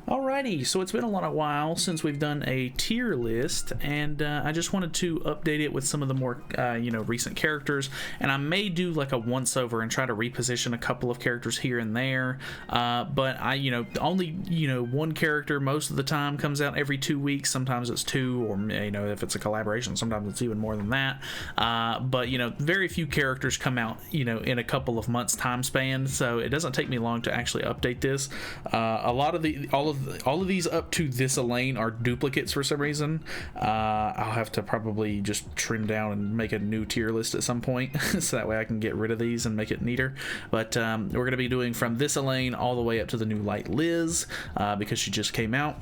Alrighty, so it's been a lot of while since we've done a tier list, and I just wanted to update it with some of the more, recent characters, and I may do like a once-over and try to reposition a couple of characters here and there, but only, one character most of the time comes out every 2 weeks. Sometimes it's two, or, if it's a collaboration, sometimes it's even more than that, but, very few characters come out, in a couple of months time span, so it doesn't take me long to actually update this. All of these up to this Elaine are duplicates for some reason. I'll have to probably just trim down and make a new tier list at some point so that way I can get rid of these and make it neater. But we're going to be doing from this Elaine all the way up to the new Light Liz because she just came out.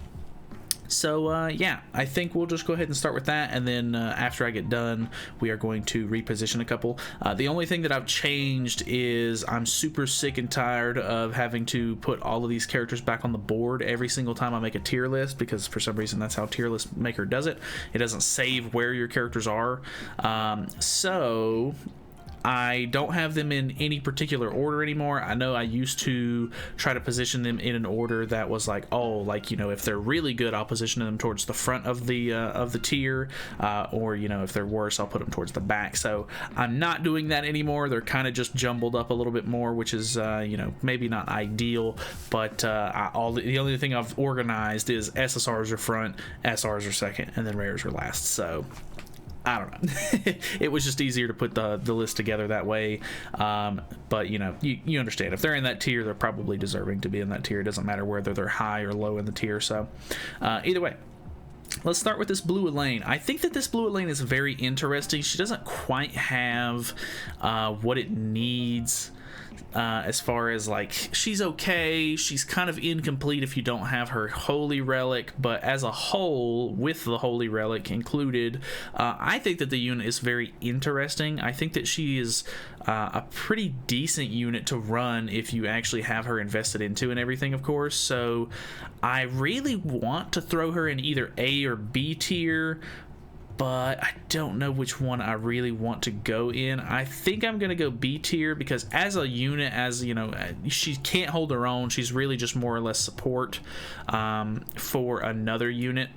So yeah, I think we'll just go ahead and start with that, and then after I get done, we are going to reposition a couple. The only thing that I've changed is I'm super sick and tired of having to put all of these characters back on the board every single time I make a tier list, because for some reason that's how Tier List Maker does it. It doesn't save where your characters are. So I don't have them in any particular order anymore. I know I used to try to position them in an order that was like, if they're really good, I'll position them towards the front of the tier, or if they're worse, I'll put them towards the back. So I'm not doing that anymore. They're kind of just jumbled up a little bit more, which is maybe not ideal, but the only thing I've organized is SSRs are front, SRs are second, and then rares are last. So I don't know. It was just easier to put the list together that way. But you understand, if they're in that tier, they're probably deserving to be in that tier. It doesn't matter whether they're high or low in the tier. So either way, let's start with this blue Elaine. I think that this blue Elaine is very interesting. She doesn't quite have what it needs. As far as she's okay, she's kind of incomplete if you don't have her holy relic, but as a whole, with the holy relic included, I think that the unit is very interesting. I think that she is a pretty decent unit to run if you actually have her invested into and everything, of course. So I really want to throw her in either A or B tier, but I don't know which one I really want to go in. I think I'm going to go B tier because as a unit, she can't hold her own. She's really just more or less support for another unit,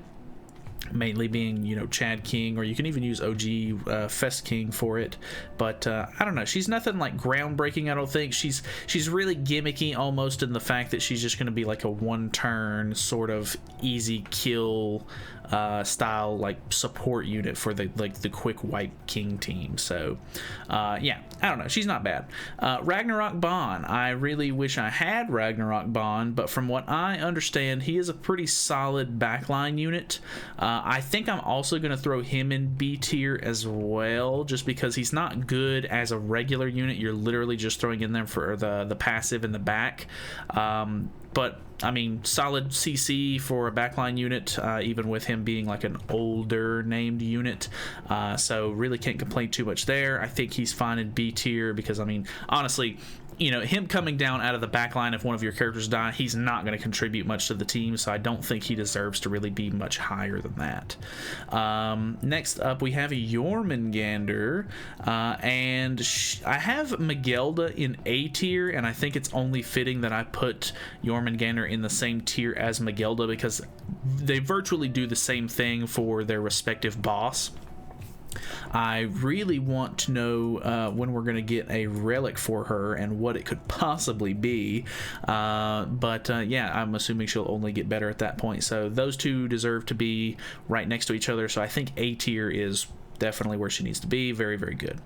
mainly being, Chad King, or you can even use OG Fest King for it. But I don't know. She's nothing like groundbreaking, I don't think. She's really gimmicky almost in the fact that she's just going to be like a one-turn sort of easy kill style support unit for the quick wipe king team. So yeah, I don't know, she's not bad. Ragnarok Bond, I really wish I had Ragnarok Bond, but from what I understand, he is a pretty solid backline unit. I think I'm also going to throw him in B tier as well, just because he's not good as a regular unit. You're literally just throwing in there for the passive in the back, but I mean, solid CC for a backline unit, even with him being like an older named unit. So really can't complain too much there. I think he's fine in B tier because, I mean, honestly, him coming down out of the back line if one of your characters die, he's not going to contribute much to the team, so I don't think he deserves to really be much higher than that. Next up, we have Jormungand, and I have Magelda in A tier, and I think it's only fitting that I put Jormungand in the same tier as Magelda because they virtually do the same thing for their respective boss. I really want to know when we're going to get a relic for her and what it could possibly be, but yeah, I'm assuming she'll only get better at that point. So those two deserve to be right next to each other, so I think A tier is definitely where she needs to be. Very, very good.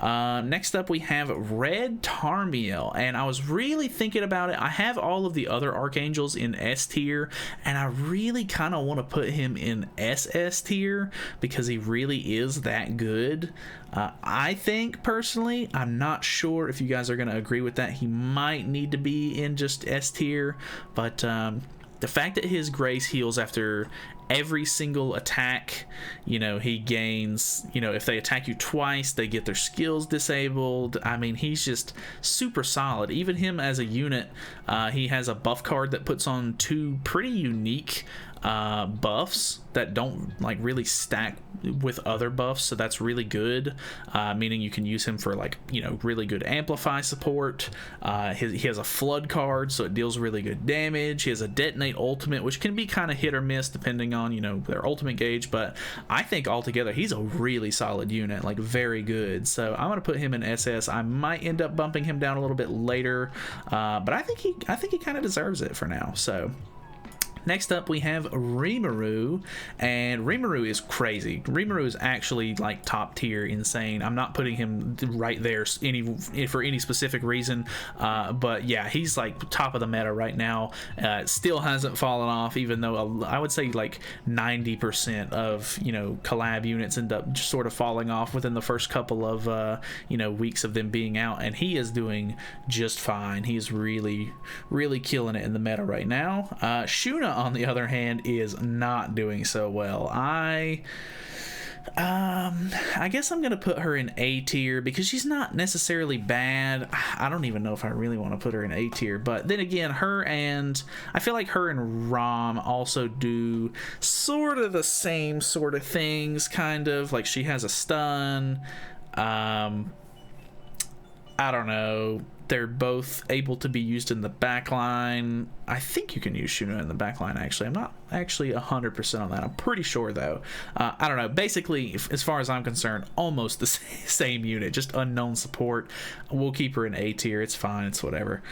Next up, we have Red Tarmiel, and I was really thinking about it. I have all of the other Archangels in S tier, and I really kind of want to put him in SS tier because he really is that good. I think, personally, I'm not sure if you guys are going to agree with that. He might need to be in just S tier, but the fact that his grace heals after every single attack, you know, he gains, you know, if they attack you twice, they get their skills disabled. I mean, he's just super solid. Even him as a unit, he has a buff card that puts on 2 pretty unique buffs that don't like really stack with other buffs, so that's really good, meaning you can use him for like, you know, really good amplify support. He has a flood card, so it deals really good damage. He has a detonate ultimate, which can be kind of hit or miss depending on, you know, their ultimate gauge, but I think altogether he's a really solid unit, like very good. So I'm gonna put him in SS. I might end up bumping him down a little bit later, but I think he kind of deserves it for now. So next up, we have Rimuru, and Rimuru is crazy. Rimuru is actually like top tier insane. I'm not putting him right there for any specific reason, but yeah, he's like top of the meta right now. Still hasn't fallen off, even though I would say like 90% of, you know, collab units end up just sort of falling off within the first couple of you know, weeks of them being out, and he is doing just fine. He is really killing it in the meta right now. Shuna, on the other hand, is not doing so well. I guess I'm gonna put her in A tier because she's not necessarily bad. I don't even know if I really want to put her in A tier, but then again, I feel like her and Rom also do sort of the same sort of things, kind of like she has a stun. I don't know. They're both able to be used in the backline. I think you can use Shuna in the backline, actually. I'm not actually 100% on that. I'm pretty sure, though. I don't know. Basically, as far as I'm concerned, almost the same unit, just unknown support. We'll keep her in A tier. It's fine. It's whatever.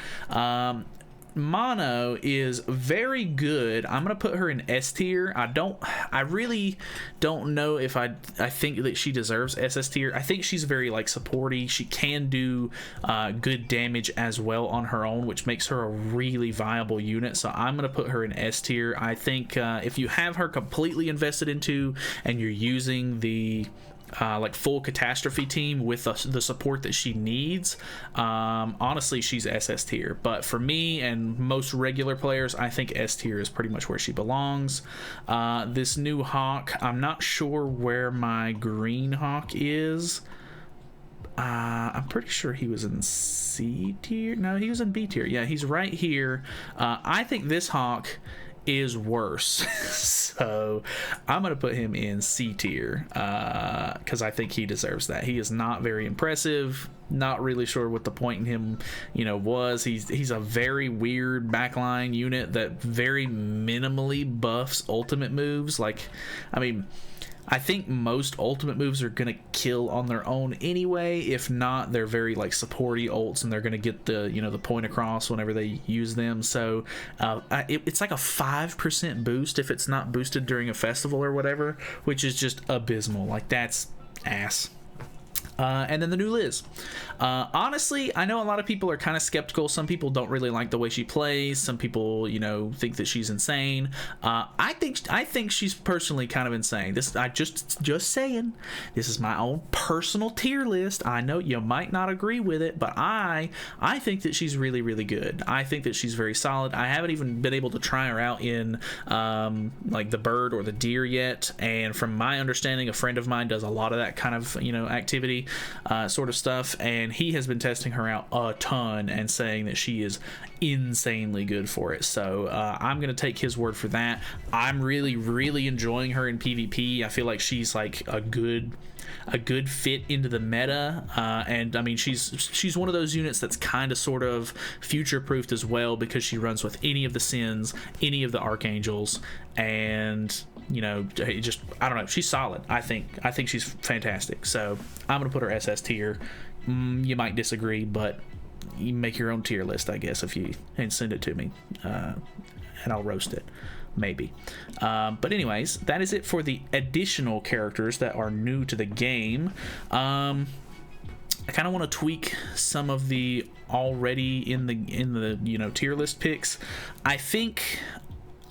Mono is very good. I'm gonna put her in S tier. I really don't know if I think that she deserves SS tier. I think she's very like supporty. She can do good damage as well on her own, which makes her a really viable unit. So I'm gonna put her in S tier. I think if you have her completely invested into and you're using the like full catastrophe team with the support that she needs, honestly, she's SS tier. But for me and most regular players, I think S tier is pretty much where she belongs. This new Hawk, I'm not sure where my green Hawk is. I'm pretty sure he was in C tier. No, he was in B tier. Yeah, he's right here. I think this Hawk is worse, so I'm gonna put him in C tier because I think he deserves that. He is not very impressive. Not really sure what the point in him, you know, was. He's a very weird backline unit that very minimally buffs ultimate moves. Like, I mean, I think most ultimate moves are gonna kill on their own anyway. If not, they're very like supporty ults, and they're gonna get the, you know, the point across whenever they use them. So it's like a 5% boost if it's not boosted during a festival or whatever, which is just abysmal. Like, that's ass. And then the new Liz. Honestly, I know a lot of people are kind of skeptical. Some people don't really like the way she plays. Some people, you know, think that she's insane. I think she's personally kind of insane. I just saying, this is my own personal tier list. I know you might not agree with it, but I think that she's really good. I think that she's very solid. I haven't even been able to try her out in like the bird or the deer yet, and from my understanding, a friend of mine does a lot of that kind of, you know, activity sort of stuff, and he has been testing her out a ton and saying that she is insanely good for it. So I'm gonna take his word for that. I'm really enjoying her in PvP. I feel like she's like a good fit into the meta, and I mean, she's one of those units that's kind of sort of future proofed as well, because she runs with any of the Sins, any of the Archangels, and, you know, just, I don't know, she's solid. I think she's fantastic. So I'm gonna put her SS tier. You might disagree, but you make your own tier list, I guess, and send it to me, and I'll roast it, maybe. But anyways, that is it for the additional characters that are new to the game. I kind of want to tweak some of the already in the you know, tier list picks. I think,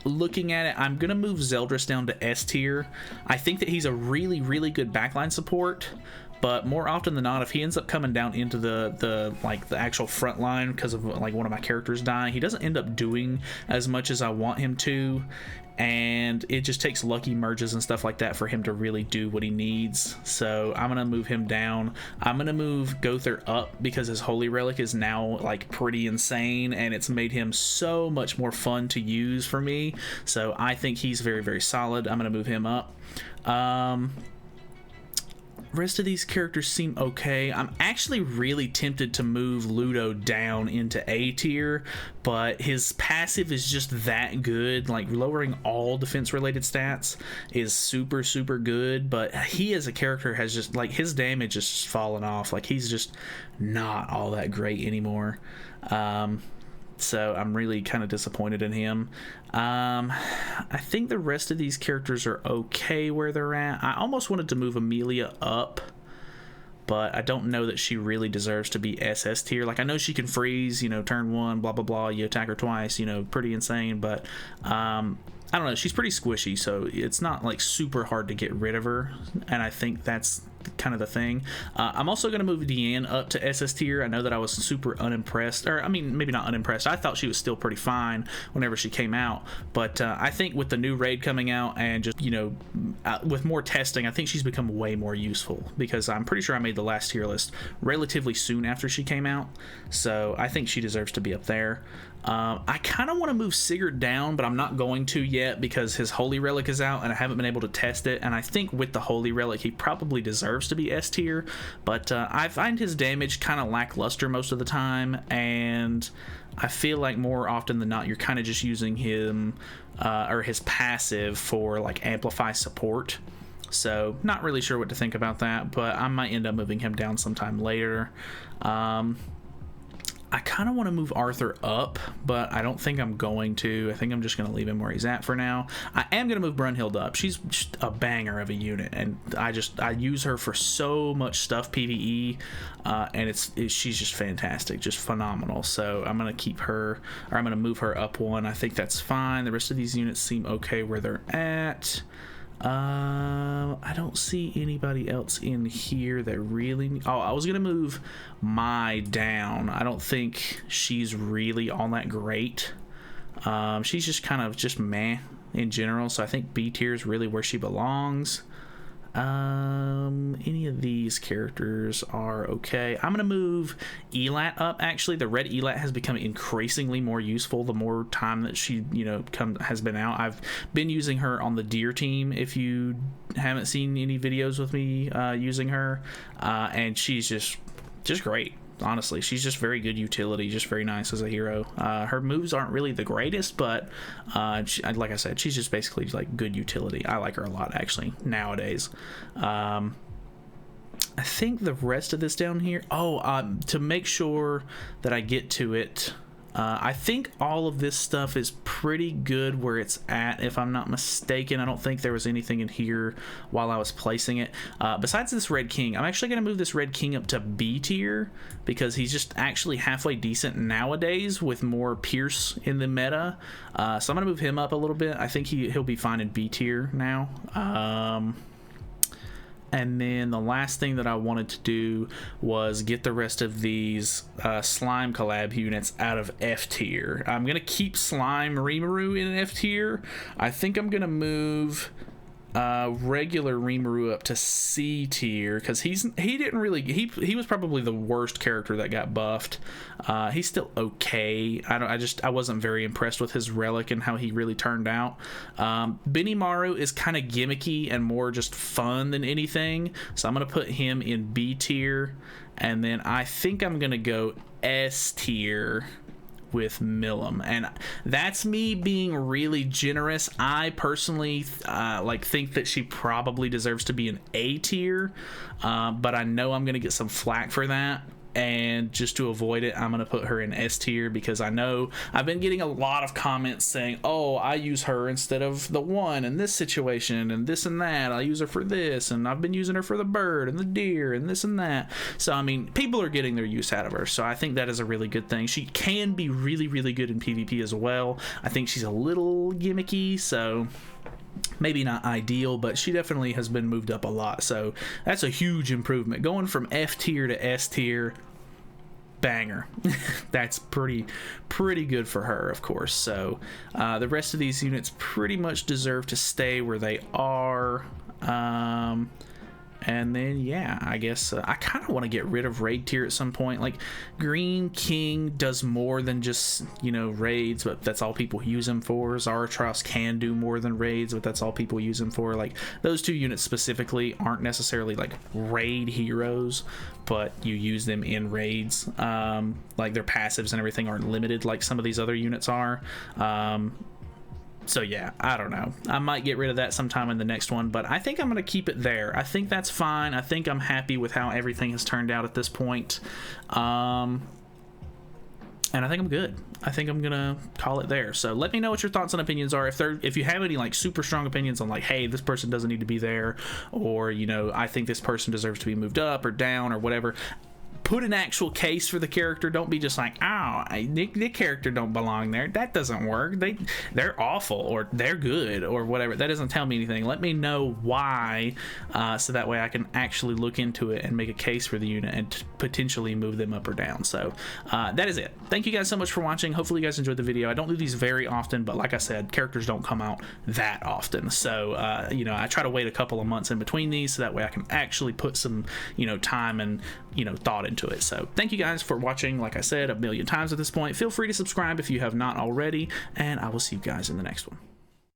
looking at it, I'm gonna move Zeldris down to S tier. I think that he's a really good backline support, but more often than not, if he ends up coming down into the actual front line because of like one of my characters dying, he doesn't end up doing as much as I want him to, and it just takes lucky merges and stuff like that for him to really do what he needs. So I'm gonna move him down. I'm gonna move Gother up because his Holy Relic is now like pretty insane, and it's made him so much more fun to use for me. So I think he's very, very solid. I'm gonna move him up. Rest of these characters seem okay. I'm actually really tempted to move Ludo down into A tier, but his passive is just that good. Like, lowering all defense related stats is super, super good, but he as a character has just, like, his damage is just fallen off. Like, he's just not all that great anymore. So I'm really kind of disappointed in him. I think the rest of these characters are okay where they're at. I almost wanted to move Amelia up, but I don't know that she really deserves to be SS tier. Like, I know she can freeze, you know, turn one, blah, blah, blah. You attack her twice, you know, pretty insane. But I don't know. She's pretty squishy, so it's not, like, super hard to get rid of her. And I think that's kind of the thing. I'm also going to move Deanne up to SS tier. I know that I was super unimpressed, or I mean, maybe not unimpressed. I thought she was still pretty fine whenever she came out, but I think with the new raid coming out and just, you know, with more testing, I think she's become way more useful, because I'm pretty sure I made the last tier list relatively soon after she came out, so I think she deserves to be up there. I kind of want to move Sigurd down, but I'm not going to yet because his Holy Relic is out and I haven't been able to test it, and I think with the Holy Relic he probably deserves to be S tier, but I find his damage kind of lackluster most of the time, and I feel like more often than not you're kind of just using him or his passive for like amplify support. So not really sure what to think about that, but I might end up moving him down sometime later. I kind of want to move Arthur up, but I don't think I'm going to. I think I'm just going to leave him where he's at for now. I am going to move Brunhild up. She's just a banger of a unit, and I use her for so much stuff PvE, and she's just fantastic, just phenomenal. So I'm going to keep her, or I'm going to move her up one. I think that's fine. The rest of these units seem okay where they're at. I don't see anybody else in here that really... Oh, I was gonna move Mai down. I don't think she's really all that great. She's just kind of just meh in general, so I think B tier is really where she belongs. Any of these characters are okay. I'm gonna move Elat up. Actually, the red Elat has become increasingly more useful the more time that she, you know, has been out. I've been using her on the deer team, if you haven't seen any videos with me using her, and she's just great. Honestly, she's just very good utility, just very nice as a hero. Her moves aren't really the greatest, but like I said, she's just basically like good utility. I like her a lot, actually, nowadays. I think the rest of this down here... to make sure that I get to it... I think all of this stuff is pretty good where it's at, if I'm not mistaken. I don't think there was anything in here while I was placing it. Besides this Red King, I'm actually going to move this Red King up to B tier because he's just actually halfway decent nowadays with more Pierce in the meta. So I'm going to move him up a little bit. I think he'll be fine in B tier now. And then the last thing that I wanted to do was get the rest of these slime collab units out of F tier. I'm going to keep slime Rimuru in F tier. I think I'm going to move regular Rimuru up to C tier because he was probably the worst character that got buffed. He's still okay. I wasn't very impressed with his relic and how he really turned out. Benimaru is kind of gimmicky and more just fun than anything, so I'm gonna put him in B tier, and then I think I'm gonna go S tier with Milim, and that's me being really generous. I personally think that she probably deserves to be an A tier, but I know I'm gonna get some flack for that, and just to avoid it, I'm gonna put her in S tier because I know I've been getting a lot of comments saying, oh, I use her instead of the one in this situation and this and that. I use her for this, and I've been using her for the bird and the deer and this and that. So I mean, people are getting their use out of her, so I think that is a really good thing. She can be really, really good in PvP as well. I think she's a little gimmicky, so maybe not ideal, but she definitely has been moved up a lot. So that's a huge improvement. Going from F tier to S tier, banger. That's pretty good for her, of course. So the rest of these units pretty much deserve to stay where they are. And then, yeah, I guess I kind of want to get rid of raid tier at some point. Like, Green King does more than just, you know, raids, but that's all people use him for. Zaratros can do more than raids, but that's all people use him for. Like, those two units specifically aren't necessarily, like, raid heroes, but you use them in raids. Like, their passives and everything aren't limited like some of these other units are. So yeah, I don't know. I might get rid of that sometime in the next one, but I think I'm going to keep it there. I think that's fine. I think I'm happy with how everything has turned out at this point. And I think I'm good. I think I'm gonna call it there. So let me know what your thoughts and opinions are. If you have any like super strong opinions on like, hey, this person doesn't need to be there, or, you know, I think this person deserves to be moved up or down or whatever, put an actual case for the character. Don't be just like, oh, the character don't belong there. That doesn't work. They're awful, or they're good, or whatever. That doesn't tell me anything. Let me know why, so that way I can actually look into it and make a case for the unit and potentially move them up or down. So that is it. Thank you guys so much for watching. Hopefully you guys enjoyed the video. I don't do these very often, but like I said, characters don't come out that often. So you know, I try to wait a couple of months in between these, so that way I can actually put some, you know, time and, you know, thought into it. So thank you guys for watching. Like I said a million times at this point, feel free to subscribe if you have not already, and I will see you guys in the next one.